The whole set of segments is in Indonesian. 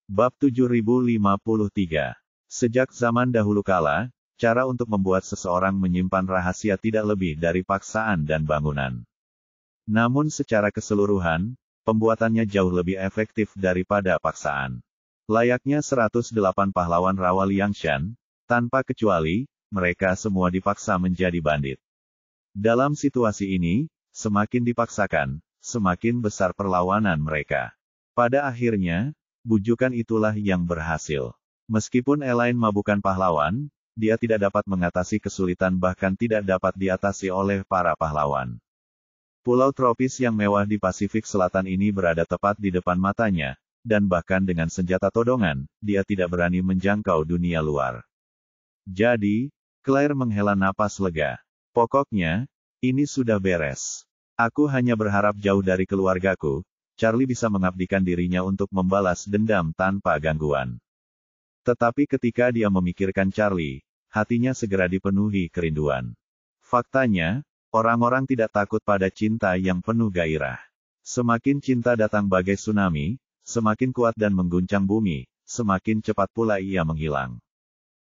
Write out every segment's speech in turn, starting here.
Bab 7053. Sejak zaman dahulu kala, cara untuk membuat seseorang menyimpan rahasia tidak lebih dari paksaan dan bangunan. Namun secara keseluruhan, pembuatannya jauh lebih efektif daripada paksaan. Layaknya 108 pahlawan rawa Liangshan, tanpa kecuali, mereka semua dipaksa menjadi bandit. Dalam situasi ini, semakin dipaksakan, semakin besar perlawanan mereka. Pada akhirnya, bujukan itulah yang berhasil. Meskipun Elaine Ma bukan pahlawan, dia tidak dapat mengatasi kesulitan bahkan tidak dapat diatasi oleh para pahlawan. Pulau tropis yang mewah di Pasifik Selatan ini berada tepat di depan matanya, dan bahkan dengan senjata todongan, dia tidak berani menjangkau dunia luar. Jadi, Claire menghela napas lega. Pokoknya, ini sudah beres. Aku hanya berharap jauh dari keluargaku, Charlie bisa mengabdikan dirinya untuk membalas dendam tanpa gangguan. Tetapi ketika dia memikirkan Charlie, hatinya segera dipenuhi kerinduan. Faktanya, orang-orang tidak takut pada cinta yang penuh gairah. Semakin cinta datang bagai tsunami, semakin kuat dan mengguncang bumi, semakin cepat pula ia menghilang.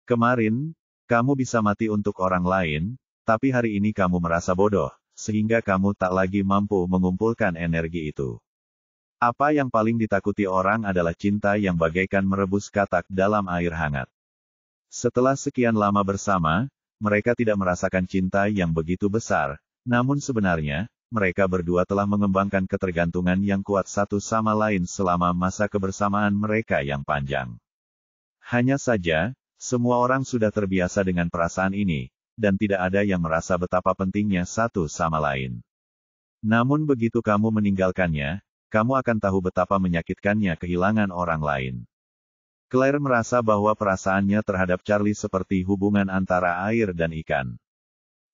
Kemarin, kamu bisa mati untuk orang lain, tapi hari ini kamu merasa bodoh, sehingga kamu tak lagi mampu mengumpulkan energi itu. Apa yang paling ditakuti orang adalah cinta yang bagaikan merebus katak dalam air hangat. Setelah sekian lama bersama, mereka tidak merasakan cinta yang begitu besar, namun sebenarnya, mereka berdua telah mengembangkan ketergantungan yang kuat satu sama lain selama masa kebersamaan mereka yang panjang. Hanya saja, semua orang sudah terbiasa dengan perasaan ini, dan tidak ada yang merasa betapa pentingnya satu sama lain. Namun begitu kamu meninggalkannya, kamu akan tahu betapa menyakitkannya kehilangan orang lain. Claire merasa bahwa perasaannya terhadap Charlie seperti hubungan antara air dan ikan.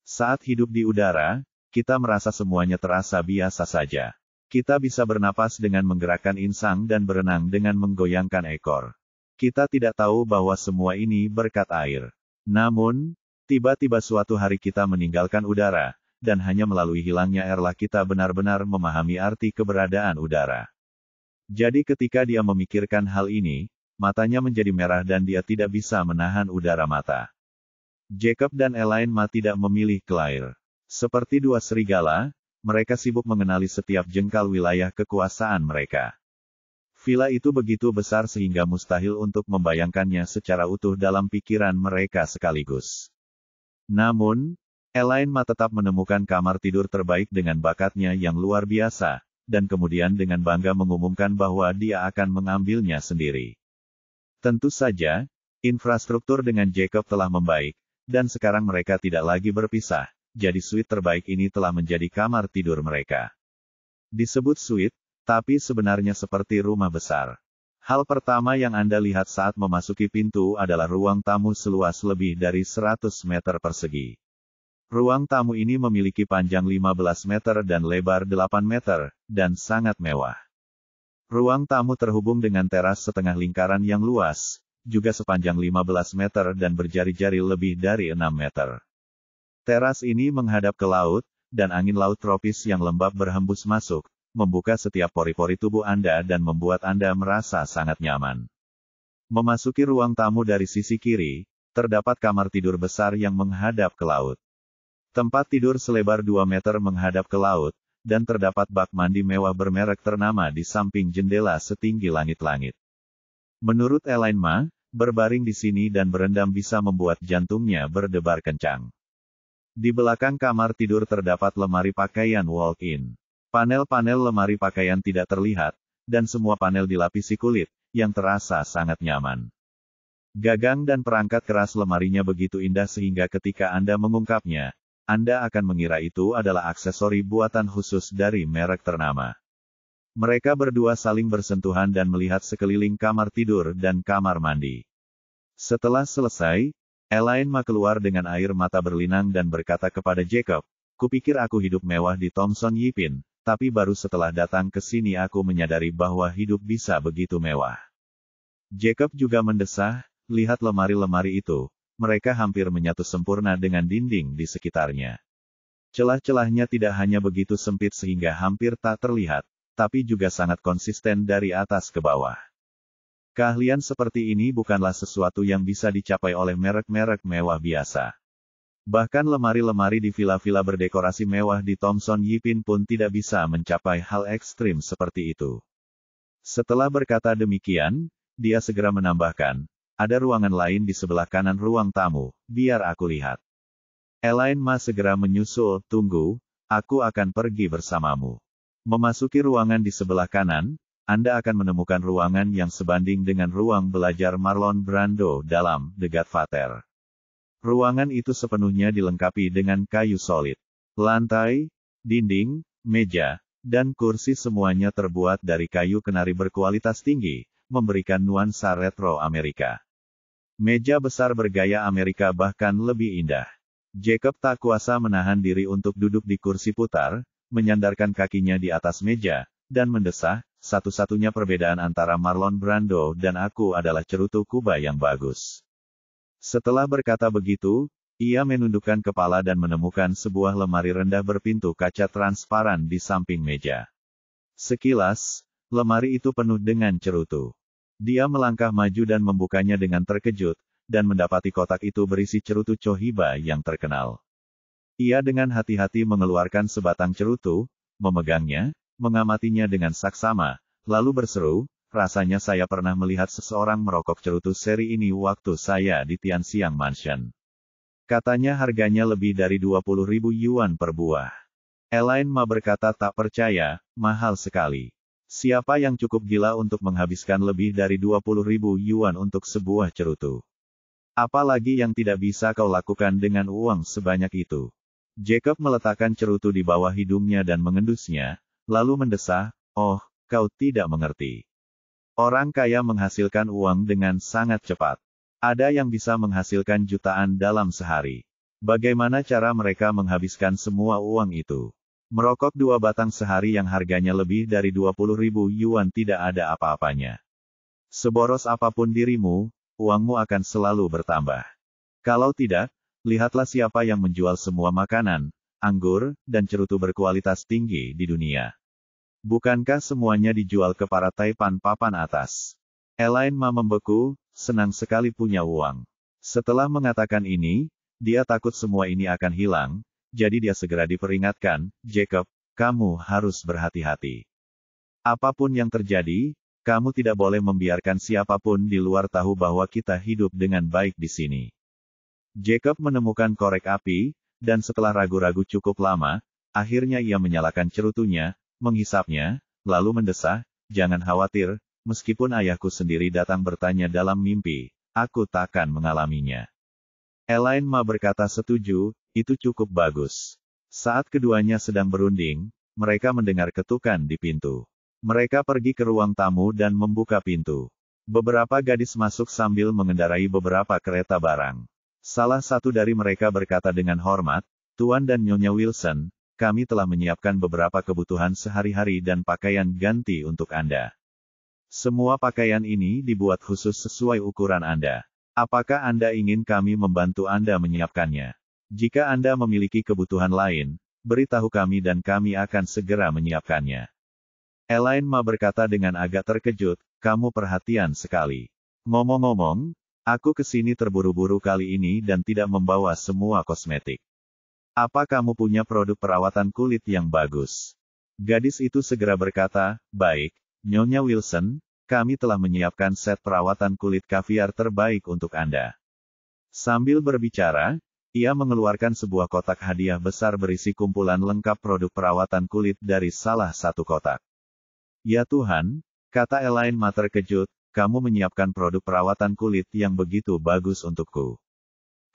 Saat hidup di udara, kita merasa semuanya terasa biasa saja. Kita bisa bernapas dengan menggerakkan insang dan berenang dengan menggoyangkan ekor. Kita tidak tahu bahwa semua ini berkat air. Namun, tiba-tiba suatu hari kita meninggalkan udara, dan hanya melalui hilangnya airlah kita benar-benar memahami arti keberadaan udara. Jadi ketika dia memikirkan hal ini, matanya menjadi merah dan dia tidak bisa menahan udara mata. Jacob dan Elaine Ma tidak memilih Claire. Seperti dua serigala, mereka sibuk mengenali setiap jengkal wilayah kekuasaan mereka. Villa itu begitu besar sehingga mustahil untuk membayangkannya secara utuh dalam pikiran mereka sekaligus. Namun, Elaine Ma tetap menemukan kamar tidur terbaik dengan bakatnya yang luar biasa, dan kemudian dengan bangga mengumumkan bahwa dia akan mengambilnya sendiri. Tentu saja, infrastruktur dengan Jacob telah membaik, dan sekarang mereka tidak lagi berpisah, jadi suite terbaik ini telah menjadi kamar tidur mereka. Disebut suite, tapi sebenarnya seperti rumah besar. Hal pertama yang Anda lihat saat memasuki pintu adalah ruang tamu seluas lebih dari 100 meter persegi. Ruang tamu ini memiliki panjang 15 meter dan lebar 8 meter, dan sangat mewah. Ruang tamu terhubung dengan teras setengah lingkaran yang luas, juga sepanjang 15 meter dan berjari-jari lebih dari 6 meter. Teras ini menghadap ke laut, dan angin laut tropis yang lembab berhembus masuk, membuka setiap pori-pori tubuh Anda dan membuat Anda merasa sangat nyaman. Memasuki ruang tamu dari sisi kiri, terdapat kamar tidur besar yang menghadap ke laut. Tempat tidur selebar 2 meter menghadap ke laut, dan terdapat bak mandi mewah bermerek ternama di samping jendela setinggi langit-langit. Menurut Elaine Ma, berbaring di sini dan berendam bisa membuat jantungnya berdebar kencang. Di belakang kamar tidur terdapat lemari pakaian walk-in. Panel-panel lemari pakaian tidak terlihat, dan semua panel dilapisi kulit, yang terasa sangat nyaman. Gagang dan perangkat keras lemarinya begitu indah sehingga ketika Anda mengungkapnya, Anda akan mengira itu adalah aksesori buatan khusus dari merek ternama. Mereka berdua saling bersentuhan dan melihat sekeliling kamar tidur dan kamar mandi. Setelah selesai, Elaine Ma keluar dengan air mata berlinang dan berkata kepada Jacob, "Kupikir aku hidup mewah di Thomson Yipin, tapi baru setelah datang ke sini aku menyadari bahwa hidup bisa begitu mewah." Jacob juga mendesah, "Lihat lemari-lemari itu. Mereka hampir menyatu sempurna dengan dinding di sekitarnya. Celah-celahnya tidak hanya begitu sempit sehingga hampir tak terlihat, tapi juga sangat konsisten dari atas ke bawah. Keahlian seperti ini bukanlah sesuatu yang bisa dicapai oleh merek-merek mewah biasa. Bahkan lemari-lemari di villa-villa berdekorasi mewah di Thomson Yipin pun tidak bisa mencapai hal ekstrim seperti itu. Setelah berkata demikian, dia segera menambahkan, ada ruangan lain di sebelah kanan ruang tamu, biar aku lihat. Elaine Ma segera menyusul, tunggu, aku akan pergi bersamamu. Memasuki ruangan di sebelah kanan, Anda akan menemukan ruangan yang sebanding dengan ruang belajar Marlon Brando dalam The Godfather. Ruangan itu sepenuhnya dilengkapi dengan kayu solid. Lantai, dinding, meja, dan kursi semuanya terbuat dari kayu kenari berkualitas tinggi, memberikan nuansa retro Amerika. Meja besar bergaya Amerika bahkan lebih indah. Jacob tak kuasa menahan diri untuk duduk di kursi putar, menyandarkan kakinya di atas meja, dan mendesah, satu-satunya perbedaan antara Marlon Brando dan aku adalah cerutu Kuba yang bagus. Setelah berkata begitu, ia menundukkan kepala dan menemukan sebuah lemari rendah berpintu kaca transparan di samping meja. Sekilas, lemari itu penuh dengan cerutu. Dia melangkah maju dan membukanya dengan terkejut, dan mendapati kotak itu berisi cerutu Cohiba yang terkenal. Ia dengan hati-hati mengeluarkan sebatang cerutu, memegangnya, mengamatinya dengan saksama, lalu berseru, rasanya saya pernah melihat seseorang merokok cerutu seri ini waktu saya di Tianxiang Mansion. Katanya harganya lebih dari 20.000 yuan per buah. Elaine Ma berkata tak percaya, mahal sekali. Siapa yang cukup gila untuk menghabiskan lebih dari 20.000 yuan untuk sebuah cerutu? Apalagi yang tidak bisa kau lakukan dengan uang sebanyak itu. Jacob meletakkan cerutu di bawah hidungnya dan mengendusnya, lalu mendesah, oh, kau tidak mengerti. Orang kaya menghasilkan uang dengan sangat cepat. Ada yang bisa menghasilkan jutaan dalam sehari. Bagaimana cara mereka menghabiskan semua uang itu? Merokok 2 batang sehari yang harganya lebih dari 20.000 yuan tidak ada apa-apanya. Seboros apapun dirimu, uangmu akan selalu bertambah. Kalau tidak, lihatlah siapa yang menjual semua makanan, anggur, dan cerutu berkualitas tinggi di dunia. Bukankah semuanya dijual ke para taipan papan atas? Elaine Ma membeku, senang sekali punya uang. Setelah mengatakan ini, dia takut semua ini akan hilang, jadi dia segera diperingatkan, Jacob, kamu harus berhati-hati. Apapun yang terjadi, kamu tidak boleh membiarkan siapapun di luar tahu bahwa kita hidup dengan baik di sini. Jacob menemukan korek api, dan setelah ragu-ragu cukup lama, akhirnya ia menyalakan cerutunya, menghisapnya, lalu mendesah, jangan khawatir, meskipun ayahku sendiri datang bertanya dalam mimpi, aku takkan mengalaminya. Elaine Ma berkata setuju, itu cukup bagus. Saat keduanya sedang berunding, mereka mendengar ketukan di pintu. Mereka pergi ke ruang tamu dan membuka pintu. Beberapa gadis masuk sambil mengendarai beberapa kereta barang. Salah satu dari mereka berkata dengan hormat, Tuan dan Nyonya Wilson, kami telah menyiapkan beberapa kebutuhan sehari-hari dan pakaian ganti untuk Anda. Semua pakaian ini dibuat khusus sesuai ukuran Anda. Apakah Anda ingin kami membantu Anda menyiapkannya? Jika Anda memiliki kebutuhan lain, beritahu kami dan kami akan segera menyiapkannya. Elaine Ma berkata dengan agak terkejut, kamu perhatian sekali. Ngomong-ngomong, aku kesini terburu-buru kali ini dan tidak membawa semua kosmetik. Apa kamu punya produk perawatan kulit yang bagus? Gadis itu segera berkata, baik, Nyonya Wilson, kami telah menyiapkan set perawatan kulit kaviar terbaik untuk Anda. Sambil berbicara, ia mengeluarkan sebuah kotak hadiah besar berisi kumpulan lengkap produk perawatan kulit dari salah satu kotak. Ya Tuhan, kata Elaine Ma terkejut, kamu menyiapkan produk perawatan kulit yang begitu bagus untukku.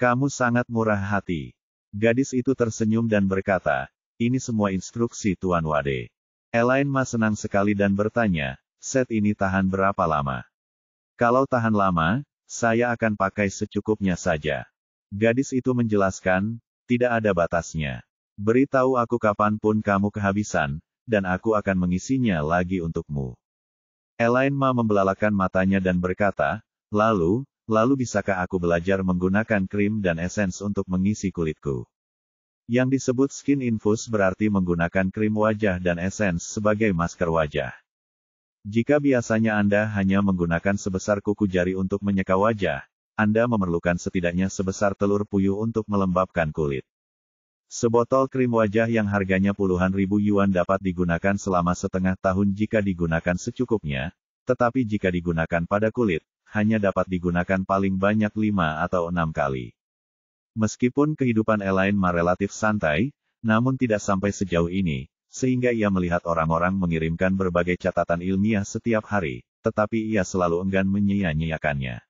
Kamu sangat murah hati. Gadis itu tersenyum dan berkata, ini semua instruksi Tuan Wade. Elaine Ma senang sekali dan bertanya, set ini tahan berapa lama? Kalau tahan lama, saya akan pakai secukupnya saja. Gadis itu menjelaskan, tidak ada batasnya. Beritahu aku kapanpun kamu kehabisan, dan aku akan mengisinya lagi untukmu. Elaine Ma membelalakan matanya dan berkata, lalu bisakah aku belajar menggunakan krim dan esens untuk mengisi kulitku? Yang disebut skin infuse berarti menggunakan krim wajah dan esens sebagai masker wajah. Jika biasanya Anda hanya menggunakan sebesar kuku jari untuk menyeka wajah, Anda memerlukan setidaknya sebesar telur puyuh untuk melembabkan kulit. Sebotol krim wajah yang harganya puluhan ribu yuan dapat digunakan selama setengah tahun jika digunakan secukupnya, tetapi jika digunakan pada kulit, hanya dapat digunakan paling banyak 5 atau 6 kali. Meskipun kehidupan Elaine Ma relatif santai, namun tidak sampai sejauh ini, sehingga ia melihat orang-orang mengirimkan berbagai catatan ilmiah setiap hari, tetapi ia selalu enggan menyia-nyiakannya.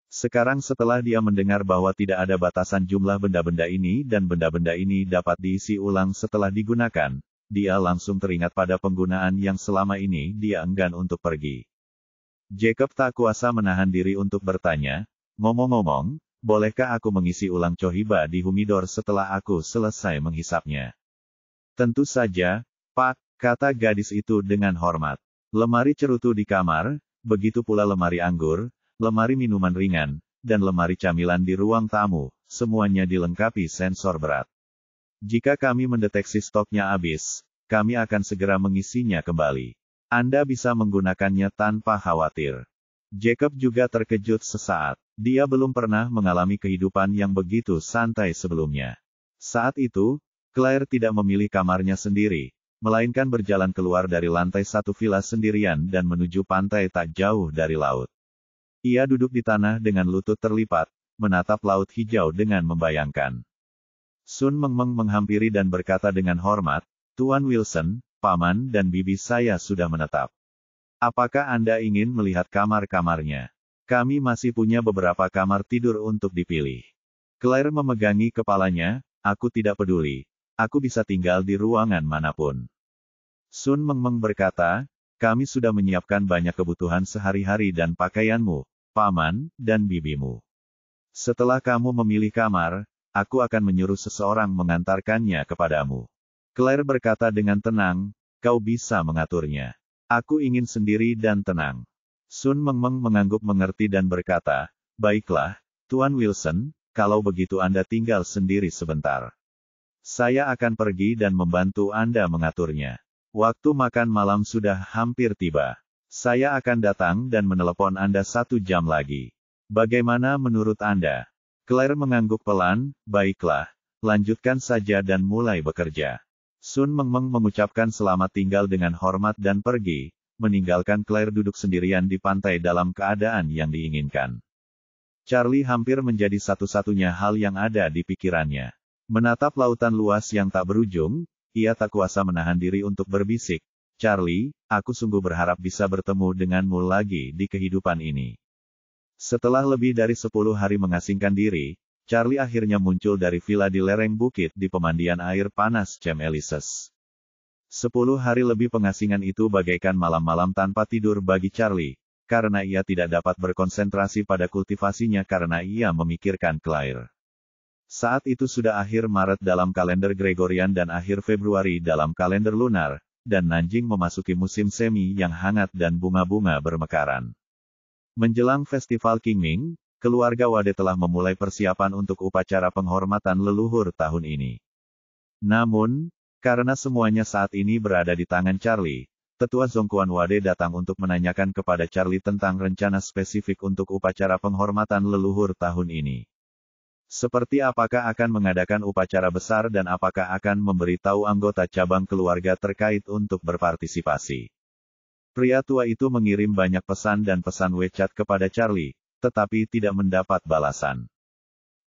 Sekarang setelah dia mendengar bahwa tidak ada batasan jumlah benda-benda ini dan benda-benda ini dapat diisi ulang setelah digunakan, dia langsung teringat pada penggunaan yang selama ini dia enggan untuk pergi. Jacob tak kuasa menahan diri untuk bertanya, ngomong-ngomong, bolehkah aku mengisi ulang Cohiba di humidor setelah aku selesai menghisapnya? Tentu saja, Pak, kata gadis itu dengan hormat. Lemari cerutu di kamar, begitu pula lemari anggur, lemari minuman ringan, dan lemari camilan di ruang tamu, semuanya dilengkapi sensor berat. Jika kami mendeteksi stoknya habis, kami akan segera mengisinya kembali. Anda bisa menggunakannya tanpa khawatir. Jacob juga terkejut sesaat. Dia belum pernah mengalami kehidupan yang begitu santai sebelumnya. Saat itu, Claire tidak memilih kamarnya sendiri, melainkan berjalan keluar dari lantai satu villa sendirian dan menuju pantai tak jauh dari laut. Ia duduk di tanah dengan lutut terlipat, menatap laut hijau dengan membayangkan. Sun Mengmeng menghampiri dan berkata dengan hormat, Tuan Wilson, Paman dan Bibi saya sudah menetap. Apakah Anda ingin melihat kamar-kamarnya? Kami masih punya beberapa kamar tidur untuk dipilih. Claire memegangi kepalanya, aku tidak peduli. Aku bisa tinggal di ruangan manapun. Sun Mengmeng berkata, kami sudah menyiapkan banyak kebutuhan sehari-hari dan pakaianmu, Paman, dan bibimu. Setelah kamu memilih kamar, aku akan menyuruh seseorang mengantarkannya kepadamu. Claire berkata dengan tenang, kau bisa mengaturnya. Aku ingin sendiri dan tenang. Sun Mengmeng mengangguk mengerti dan berkata, baiklah, Tuan Wilson, kalau begitu Anda tinggal sendiri sebentar. Saya akan pergi dan membantu Anda mengaturnya. Waktu makan malam sudah hampir tiba. Saya akan datang dan menelepon Anda 1 jam lagi. Bagaimana menurut Anda? Claire mengangguk pelan, baiklah, lanjutkan saja dan mulai bekerja. Sun Mengmeng mengucapkan selamat tinggal dengan hormat dan pergi, meninggalkan Claire duduk sendirian di pantai dalam keadaan yang diinginkan. Charlie hampir menjadi satu-satunya hal yang ada di pikirannya. Menatap lautan luas yang tak berujung, ia tak kuasa menahan diri untuk berbisik, Charlie, aku sungguh berharap bisa bertemu denganmu lagi di kehidupan ini. Setelah lebih dari 10 hari mengasingkan diri, Charlie akhirnya muncul dari villa di lereng bukit di pemandian air panas Chem Elises. 10 hari lebih pengasingan itu bagaikan malam-malam tanpa tidur bagi Charlie, karena ia tidak dapat berkonsentrasi pada kultivasinya karena ia memikirkan Claire. Saat itu sudah akhir Maret dalam kalender Gregorian dan akhir Februari dalam kalender lunar, dan Nanjing memasuki musim semi yang hangat dan bunga-bunga bermekaran. Menjelang festival Qingming, keluarga Wade telah memulai persiapan untuk upacara penghormatan leluhur tahun ini. Namun, karena semuanya saat ini berada di tangan Charlie, Tetua Zhongquan Wade datang untuk menanyakan kepada Charlie tentang rencana spesifik untuk upacara penghormatan leluhur tahun ini. Seperti apakah akan mengadakan upacara besar dan apakah akan memberitahu anggota cabang keluarga terkait untuk berpartisipasi. Pria tua itu mengirim banyak pesan dan pesan WeChat kepada Charlie, tetapi tidak mendapat balasan.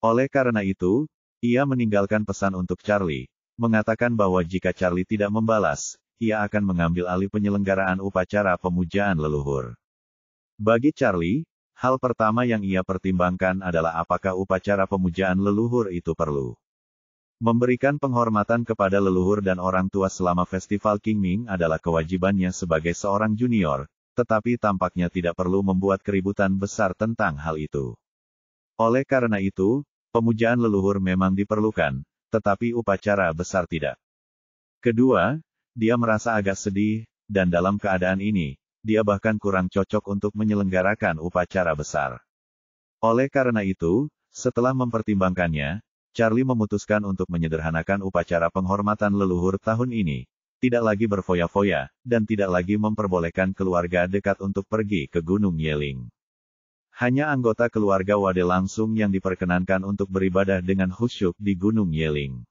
Oleh karena itu, ia meninggalkan pesan untuk Charlie, mengatakan bahwa jika Charlie tidak membalas, ia akan mengambil alih penyelenggaraan upacara pemujaan leluhur. Bagi Charlie, hal pertama yang ia pertimbangkan adalah apakah upacara pemujaan leluhur itu perlu. Memberikan penghormatan kepada leluhur dan orang tua selama festival Qingming adalah kewajibannya sebagai seorang junior, tetapi tampaknya tidak perlu membuat keributan besar tentang hal itu. Oleh karena itu, pemujaan leluhur memang diperlukan, tetapi upacara besar tidak. Kedua, dia merasa agak sedih, dan dalam keadaan ini, dia bahkan kurang cocok untuk menyelenggarakan upacara besar. Oleh karena itu, setelah mempertimbangkannya, Charlie memutuskan untuk menyederhanakan upacara penghormatan leluhur tahun ini, tidak lagi berfoya-foya, dan tidak lagi memperbolehkan keluarga dekat untuk pergi ke Gunung Yeling. Hanya anggota keluarga Wade langsung yang diperkenankan untuk beribadah dengan khusyuk di Gunung Yeling.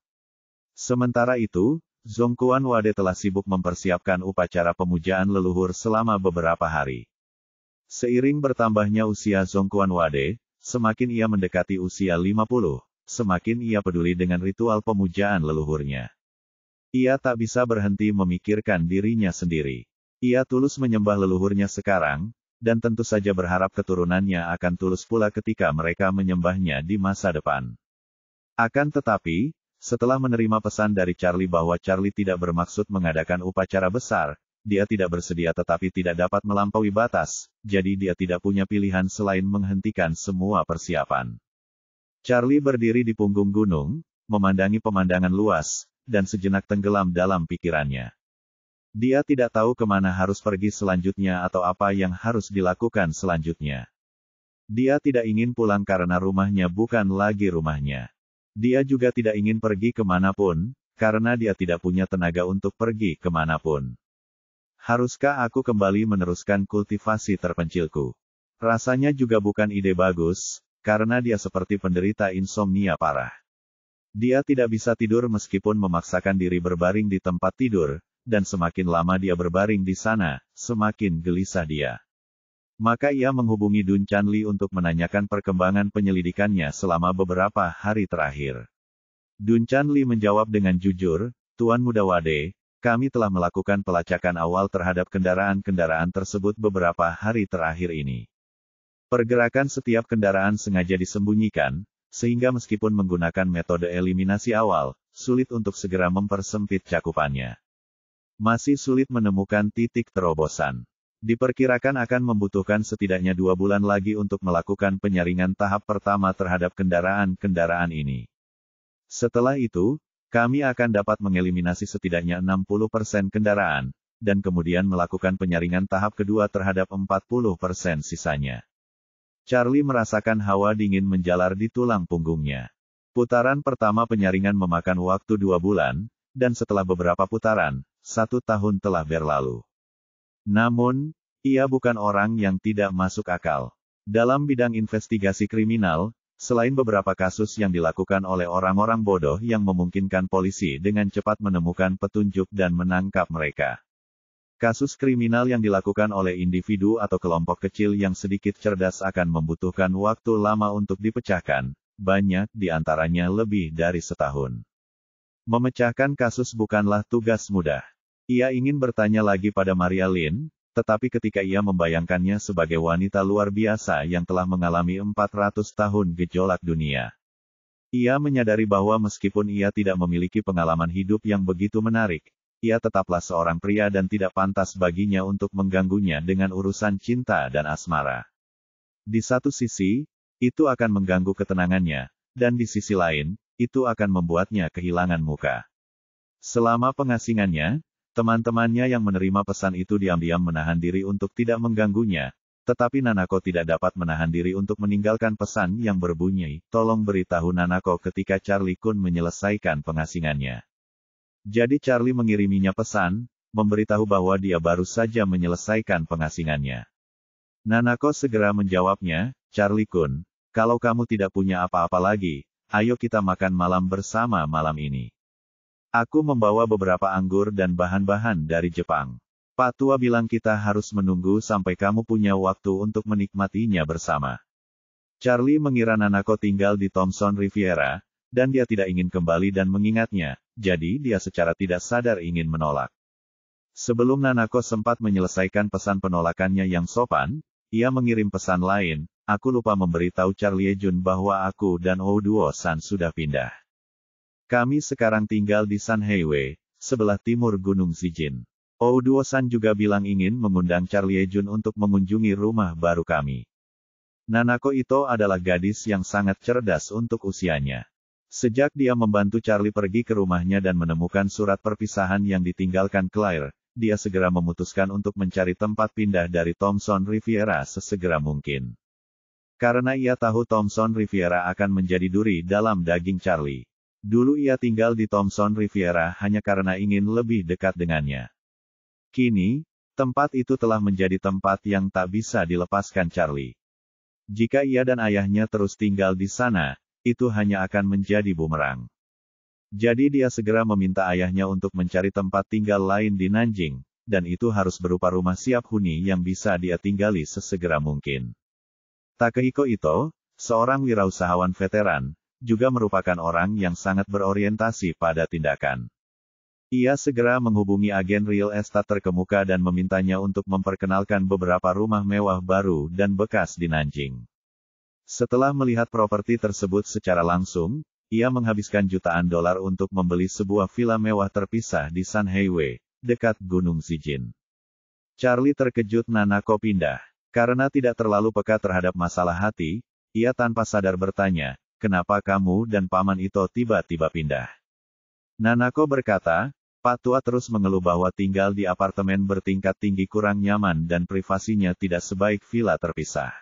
Sementara itu, Zongkuan Wade telah sibuk mempersiapkan upacara pemujaan leluhur selama beberapa hari. Seiring bertambahnya usia Zongkuan Wade, semakin ia mendekati usia 50, semakin ia peduli dengan ritual pemujaan leluhurnya. Ia tak bisa berhenti memikirkan dirinya sendiri. Ia tulus menyembah leluhurnya sekarang, dan tentu saja berharap keturunannya akan tulus pula ketika mereka menyembahnya di masa depan. Akan tetapi, setelah menerima pesan dari Charlie bahwa Charlie tidak bermaksud mengadakan upacara besar, dia tidak bersedia tetapi tidak dapat melampaui batas, jadi dia tidak punya pilihan selain menghentikan semua persiapan. Charlie berdiri di punggung gunung, memandangi pemandangan luas, dan sejenak tenggelam dalam pikirannya. Dia tidak tahu kemana harus pergi selanjutnya atau apa yang harus dilakukan selanjutnya. Dia tidak ingin pulang karena rumahnya bukan lagi rumahnya. Dia juga tidak ingin pergi kemanapun, karena dia tidak punya tenaga untuk pergi kemanapun. Haruskah aku kembali meneruskan kultivasi terpencilku? Rasanya juga bukan ide bagus, karena dia seperti penderita insomnia parah. Dia tidak bisa tidur meskipun memaksakan diri berbaring di tempat tidur, dan semakin lama dia berbaring di sana, semakin gelisah dia. Maka ia menghubungi Dun Chanli untuk menanyakan perkembangan penyelidikannya selama beberapa hari terakhir. Dun Chanli menjawab dengan jujur, Tuan Muda Wade, kami telah melakukan pelacakan awal terhadap kendaraan-kendaraan tersebut beberapa hari terakhir ini. Pergerakan setiap kendaraan sengaja disembunyikan, sehingga meskipun menggunakan metode eliminasi awal, sulit untuk segera mempersempit cakupannya. Masih sulit menemukan titik terobosan. Diperkirakan akan membutuhkan setidaknya 2 bulan lagi untuk melakukan penyaringan tahap pertama terhadap kendaraan-kendaraan ini. Setelah itu, kami akan dapat mengeliminasi setidaknya 60% kendaraan, dan kemudian melakukan penyaringan tahap kedua terhadap 40% sisanya. Charlie merasakan hawa dingin menjalar di tulang punggungnya. Putaran pertama penyaringan memakan waktu 2 bulan, dan setelah beberapa putaran, 1 tahun telah berlalu. Namun, ia bukan orang yang tidak masuk akal. Dalam bidang investigasi kriminal, selain beberapa kasus yang dilakukan oleh orang-orang bodoh yang memungkinkan polisi dengan cepat menemukan petunjuk dan menangkap mereka. Kasus kriminal yang dilakukan oleh individu atau kelompok kecil yang sedikit cerdas akan membutuhkan waktu lama untuk dipecahkan, banyak di antaranya lebih dari setahun. Memecahkan kasus bukanlah tugas mudah. Ia ingin bertanya lagi pada Maria Lin, tetapi ketika ia membayangkannya sebagai wanita luar biasa yang telah mengalami 400 tahun gejolak dunia, ia menyadari bahwa meskipun ia tidak memiliki pengalaman hidup yang begitu menarik, ia tetaplah seorang pria dan tidak pantas baginya untuk mengganggunya dengan urusan cinta dan asmara. Di satu sisi, itu akan mengganggu ketenangannya, dan di sisi lain, itu akan membuatnya kehilangan muka. Selama pengasingannya, teman-temannya yang menerima pesan itu diam-diam menahan diri untuk tidak mengganggunya, tetapi Nanako tidak dapat menahan diri untuk meninggalkan pesan yang berbunyi, "Tolong beritahu Nanako ketika Charlie Kun menyelesaikan pengasingannya." Jadi Charlie mengiriminya pesan, memberitahu bahwa dia baru saja menyelesaikan pengasingannya. Nanako segera menjawabnya, "Charlie Kun, kalau kamu tidak punya apa-apa lagi, ayo kita makan malam bersama malam ini. Aku membawa beberapa anggur dan bahan-bahan dari Jepang. Pak Tua bilang kita harus menunggu sampai kamu punya waktu untuk menikmatinya bersama." Charlie mengira Nanako tinggal di Thomson Riviera, dan dia tidak ingin kembali dan mengingatnya, jadi dia secara tidak sadar ingin menolak. Sebelum Nanako sempat menyelesaikan pesan penolakannya yang sopan, ia mengirim pesan lain, "Aku lupa memberitahu Charlie Jun bahwa aku dan Ouduo-san sudah pindah. Kami sekarang tinggal di Sanheiwei, sebelah timur Gunung Zijin. Ouduo-san juga bilang ingin mengundang Charlie Jun untuk mengunjungi rumah baru kami." Nanako itu adalah gadis yang sangat cerdas untuk usianya. Sejak dia membantu Charlie pergi ke rumahnya dan menemukan surat perpisahan yang ditinggalkan Claire, dia segera memutuskan untuk mencari tempat pindah dari Thomson Riviera sesegera mungkin. Karena ia tahu Thomson Riviera akan menjadi duri dalam daging Charlie. Dulu ia tinggal di Thomson Riviera hanya karena ingin lebih dekat dengannya. Kini, tempat itu telah menjadi tempat yang tak bisa dilepaskan Charlie. Jika ia dan ayahnya terus tinggal di sana, itu hanya akan menjadi bumerang. Jadi dia segera meminta ayahnya untuk mencari tempat tinggal lain di Nanjing, dan itu harus berupa rumah siap huni yang bisa dia tinggali sesegera mungkin. Takehiko Ito, seorang wirausahawan veteran, juga merupakan orang yang sangat berorientasi pada tindakan. Ia segera menghubungi agen real estate terkemuka dan memintanya untuk memperkenalkan beberapa rumah mewah baru dan bekas di Nanjing. Setelah melihat properti tersebut secara langsung, ia menghabiskan jutaan dolar untuk membeli sebuah villa mewah terpisah di San Highway, dekat Gunung Zijin. Charlie terkejut Nanako pindah. Karena tidak terlalu peka terhadap masalah hati, ia tanpa sadar bertanya, kenapa kamu dan Paman Ito tiba-tiba pindah? Nanako berkata, Pak Tua terus mengeluh bahwa tinggal di apartemen bertingkat tinggi kurang nyaman dan privasinya tidak sebaik villa terpisah.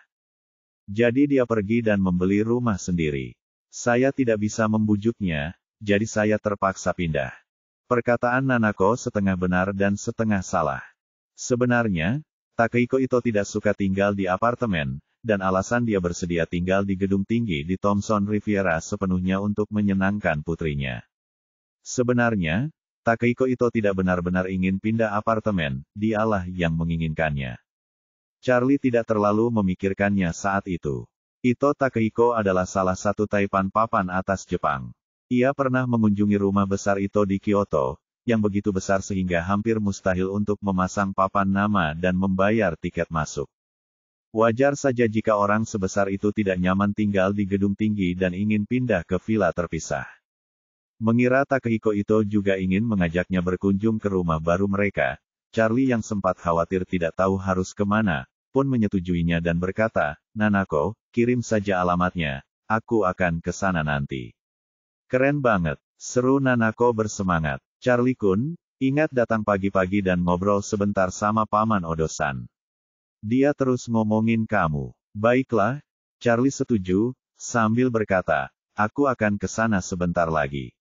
Jadi dia pergi dan membeli rumah sendiri. Saya tidak bisa membujuknya, jadi saya terpaksa pindah. Perkataan Nanako setengah benar dan setengah salah. Sebenarnya, Takehiko Ito tidak suka tinggal di apartemen, dan alasan dia bersedia tinggal di gedung tinggi di Thomson Riviera sepenuhnya untuk menyenangkan putrinya. Sebenarnya, Takehiko Ito tidak benar-benar ingin pindah apartemen, dialah yang menginginkannya. Charlie tidak terlalu memikirkannya saat itu. Ito Takehiko adalah salah satu taipan papan atas Jepang. Ia pernah mengunjungi rumah besar Ito di Kyoto, yang begitu besar sehingga hampir mustahil untuk memasang papan nama dan membayar tiket masuk. Wajar saja jika orang sebesar itu tidak nyaman tinggal di gedung tinggi dan ingin pindah ke villa terpisah. Mengira Takehiko Ito juga ingin mengajaknya berkunjung ke rumah baru mereka, Charlie yang sempat khawatir tidak tahu harus kemana, pun menyetujuinya dan berkata, Nanako, kirim saja alamatnya, aku akan ke sana nanti. Keren banget, seru Nanako bersemangat. Charlie-kun, ingat datang pagi-pagi dan ngobrol sebentar sama Paman Odo-san. Dia terus ngomongin kamu. Baiklah, Charlie setuju, sambil berkata, aku akan ke sana sebentar lagi.